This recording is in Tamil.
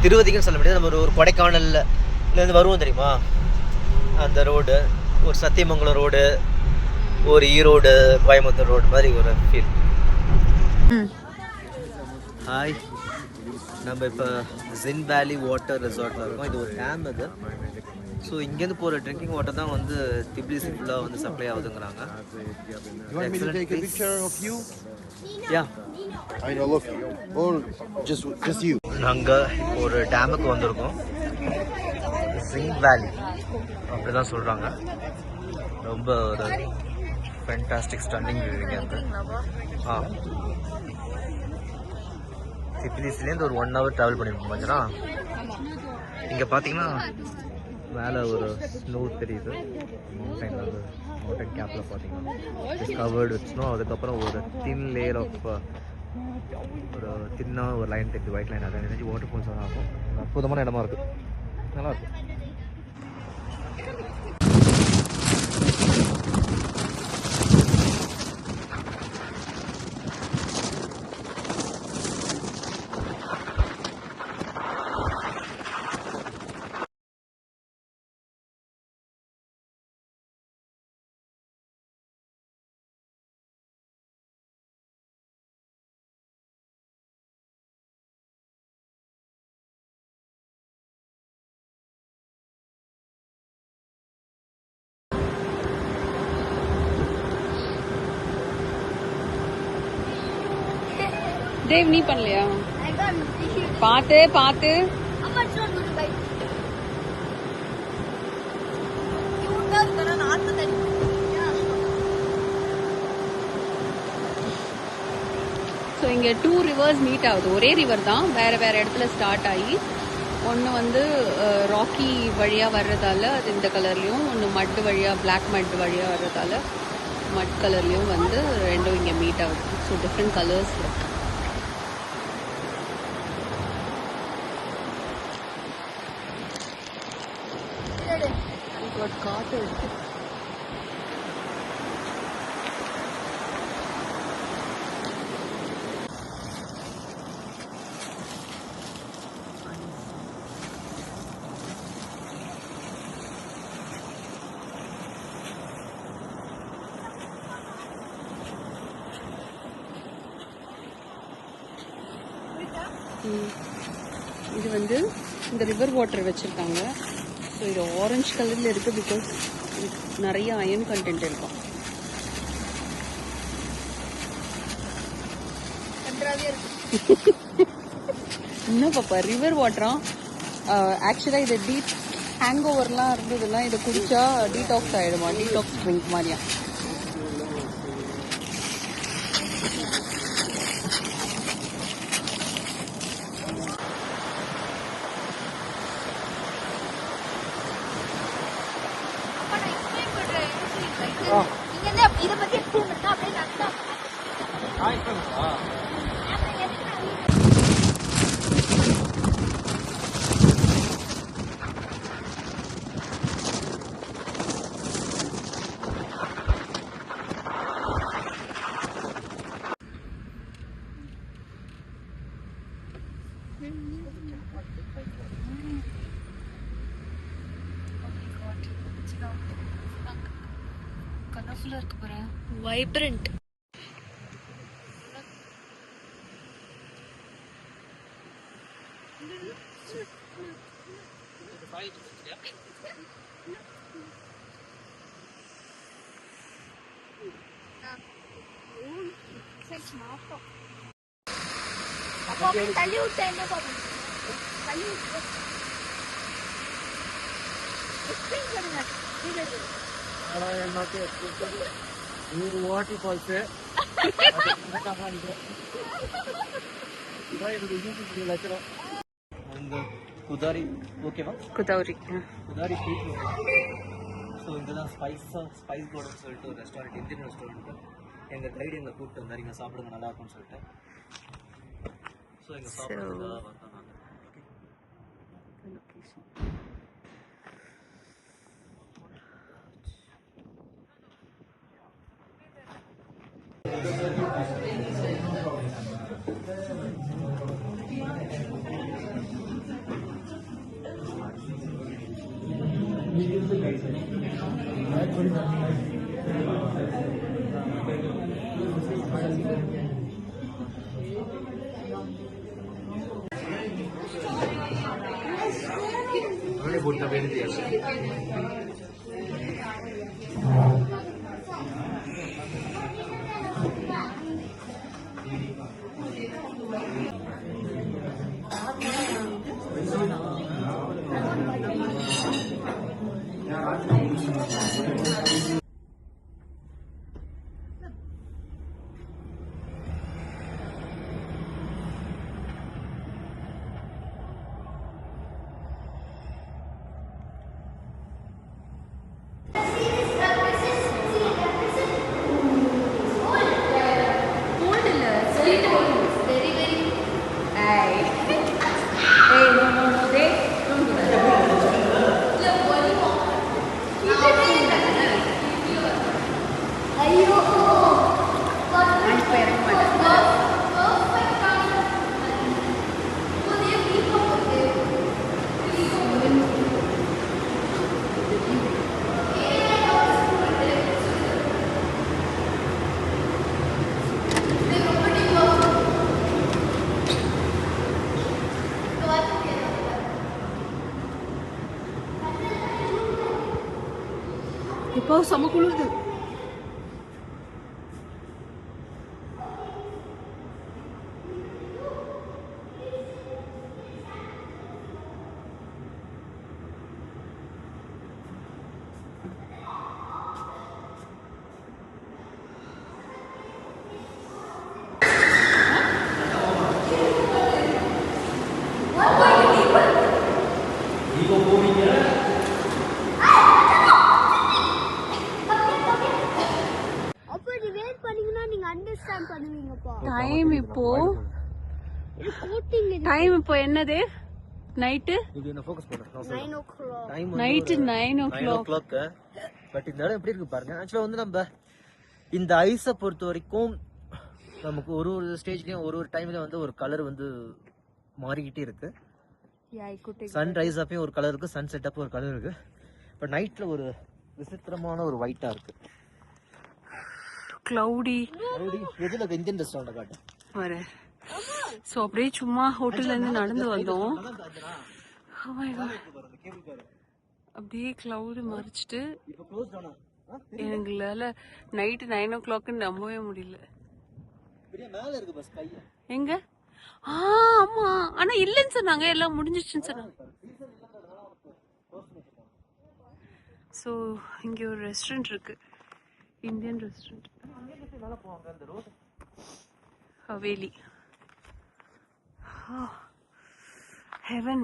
திருவதிக்குன்னு சொல்ல முடியாது, நம்ம ஒரு கொடைக்கானல்லேருந்து வருவோம் தெரியுமா, அந்த ரோடு, ஒரு சத்தியமங்கலம் ரோடு, ஒரு ஈரோடு கோயம்புத்தூர் ரோடு மாதிரி ஒரு ஃபீல். ஹாய், நம்ம இப்போ ஜின் வேலி வாட்டர் ரிசார்ட்டில் இருக்கோம். இது ஒரு டேம் இது. ஸோ இங்கேருந்து போகிற ட்ரிங்கிங் வாட்டர் தான் வந்து திப்லிசி ஃபுல்லாக வந்து சப்ளை ஆகுதுங்கிறாங்க. நாங்கள் இப்போ ஒரு டேமுக்கு வந்திருக்கோம், ஜின் வேலி அப்படி தான் சொல்கிறாங்க. ரொம்ப ஒரு ஃபேண்டாஸ்டிக் ஸ்டன்னிங் இங்கே இருக்கு. திப்லிஸ்லேருந்து ஒரு 1 hour ட்ராவல் பண்ணியிருக்கோம் கொஞ்சம்னா. இங்கே பார்த்தீங்கன்னா மேலே ஒரு ஸ்னோ தெரியுது, மவுண்டைனில் வந்து மவுண்டன் கேப்பில் பார்த்தீங்கன்னா கவர்டு வித் ஸ்னோ. அதுக்கப்புறம் ஒரு தின் லேயர் ஆஃப் ஒரு தின்னாக ஒரு லைன் தெரியுது, ஒயிட் லைன். அதை நினைச்சு வாட்டர் ஃபால்ஸ் தான் இருக்கும். அற்புதமான இடமா இருக்குது, நல்லாயிருக்கும். தேவ் நீ பண்ணலையா? பாத்து பாத்து ஸோ இங்கே 2 rivers மீட் ஆகுது. ஒரே ரிவர் தான், வேற வேற இடத்துல ஸ்டார்ட் ஆகி. ஒன்று வந்து ராக்கி வழியாக வர்றதால அது இந்த கலர்லேயும், ஒன்று மட் வழியாக பிளாக் மட் வழியாக வர்றதால மட் கலர்லேயும் வந்து ரெண்டும் இங்கே மீட் ஆகுது. ஸோ டிஃப்ரெண்ட் கலர்ஸ் இருக்கு. காற்று இருக்கு. இது வந்து இந்த ரிவர் வாட்டர் வச்சிருக்காங்க. ஸோ இது ஆரஞ்சு கலரில் இருக்குது, பிகாஸ் நிறைய அயன் கண்டென்ட் இருக்கும். என்ன பாப்பா, ரிவர் வாட்டரா? ஆக்சுவலாக இது ஹேங் ஓவர்லாம் இருந்ததுன்னா இதை குடிச்சா டீடாக்ஸ் ஆகிடுமா, டீடாக்ஸ் ட்ரிங்க் மாதிரியா. கலர்ஃபுல்லா இருக்கு பாரு, வைப்ரண்ட். தள்ளி விட்டு என்ன பாப்போம், தள்ளி விட்டு வாட்டர் ஃபால்ஸ் குதாரி. ஓகேவா? குதாரி ஸ்ட்ரீட். ஸோ இங்கே தான் ஸ்பைஸ் கோடன்னு சொல்லிட்டு ஒரு ரெஸ்டாரண்ட், இந்தியன் ரெஸ்டாரண்ட். எங்கள் கைடு எங்களை கூப்பிட்டு வந்தார், இங்கே சாப்பிடுங்க நல்லா இருக்கும்னு சொல்லிட்டு. ஸோ எங்கள் சாப்பிட்றதுக்காக வந்தோம் நாங்கள். இப்போ செம குளிருது. டைம் இப்போ என்னது? Night night 9 o'clock. பட் இந்த இடம் எப்படி இருக்கு பாருங்க. ஆக்சுவலா வந்து நம்ம இந்த ஐஸை பொறுத்த வரைக்கும் நமக்கு ஒரு ஒரு ஸ்டேஜ்லயும் ஒரு ஒரு டைம்லயும் வந்து ஒரு கலர் வந்து மாறிக்கிட்டே இருக்கு. சன்ரைஸ் அப்பயும் ஒரு கலர் இருக்கு, சன் செட் அப்போ ஒரு கலர் இருக்கு. பட் நைட்ல ஒரு விசித்திரமான ஒரு ஒயிட்டா இருக்கு. கிளவுடி எதுல இந்தியன் ரெஸ்டாரண்ட் காட்டு வர. ஸோ அப்படியே சும்மா ஹோட்டல்ல இருந்து நடந்து வந்தோம். அப்படியே கிளவுடு மறைச்சிட்டு எங்களால நைட்டு 9 o'clock நம்பவே முடியல. எங்க? ஆமா, ஆனா இல்லைன்னு சொன்னாங்க, எல்லாம் முடிஞ்சிச்சுன்னு சொன்னாங்க. ஸோ இங்க ஒரு ரெஸ்டாரண்ட் இருக்கு, இந்தியன் ரெஸ்டாரண்ட், ஹவேலி. ஹெவன்.